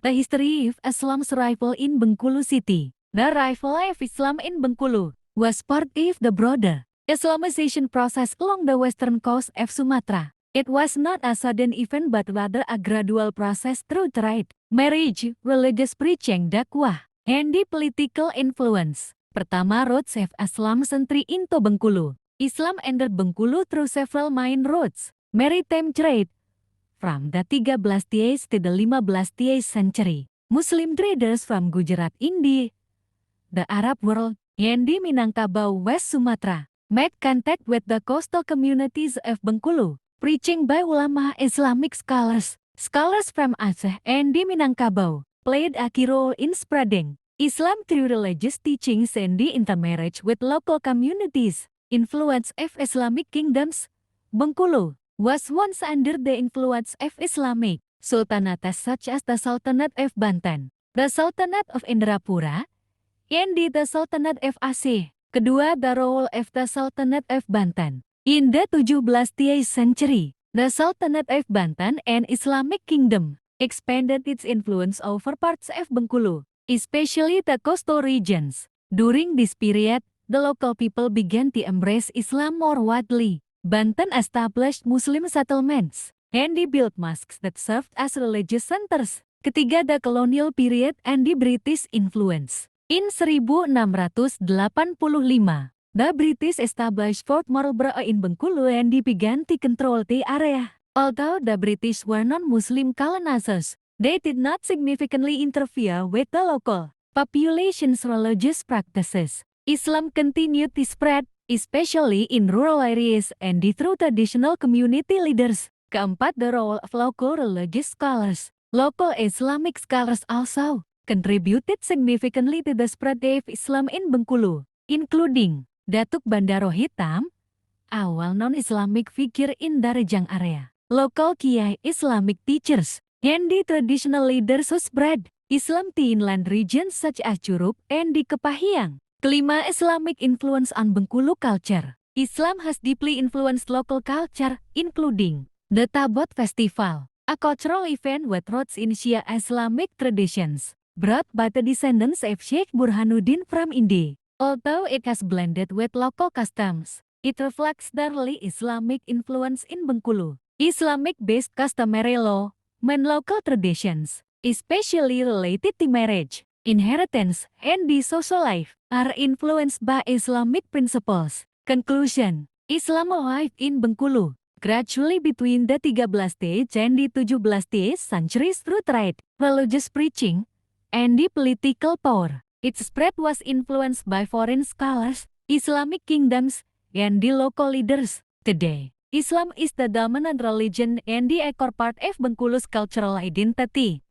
The history of Islam's arrival in Bengkulu city. The arrival of Islam in Bengkulu was part of the broader Islamization process along the western coast of Sumatra. It was not a sudden event but rather a gradual process through trade, marriage, religious preaching, dakwah, and the political influence. Pertama, roads of Islam entry into Bengkulu. Islam entered Bengkulu through several main roads, maritime trade, from the 13th to the 15th century. Muslim traders from Gujarat, India, the Arab world, and the Minangkabau, West Sumatra, made contact with the coastal communities of Bengkulu. Preaching by ulama Islamic scholars from Aceh and the Minangkabau, played a key role in spreading Islam through religious teachings and the intermarriage with local communities. Influence of Islamic kingdoms. Bengkulu was once under the influence of Islamic sultanates such as the Sultanate of Banten, the Sultanate of Indrapura, and the Sultanate of Aceh. Kedua, the role of the Sultanate of Banten. In the 17th century, the Sultanate of Banten, an Islamic kingdom, expanded its influence over parts of Bengkulu, especially the coastal regions. During this period, the local people began to embrace Islam more widely. Banten established Muslim settlements, and they built mosques that served as religious centers. Ketiga, the colonial period and the British influence. In 1685, the British established Fort Marlborough in Bengkulu and they began to control the area. Although the British were non-Muslim colonizers, they did not significantly interfere with the local population's religious practices. Islam continued to spread, especially in rural areas and through traditional community leaders. Keempat, the role of local religious scholars. Local Islamic scholars also contributed significantly to the spread of Islam in Bengkulu, including Datuk Bandaro Hitam, a well-known Islamic figure in the Rejang area. Local Kiai Islamic teachers and the traditional leaders who spread Islam to inland regions such as Curup and di Kepahiang. Kelima, Islamic influence on Bengkulu culture. Islam has deeply influenced local culture, including the Tabot Festival, a cultural event with roots in Shia Islamic traditions, brought by the descendants of Sheikh Burhanuddin from India. Although it has blended with local customs, it reflects the early Islamic influence in Bengkulu. Islamic-based customary law and local traditions, especially related to marriage, inheritance, and the social life, are influenced by Islamic principles. Conclusion: Islam arrived in Bengkulu gradually between the 13th and the 17th centuries through trade, religious preaching, and the political power. Its spread was influenced by foreign scholars, Islamic kingdoms, and the local leaders. Today, Islam is the dominant religion and the core part of Bengkulu's cultural identity.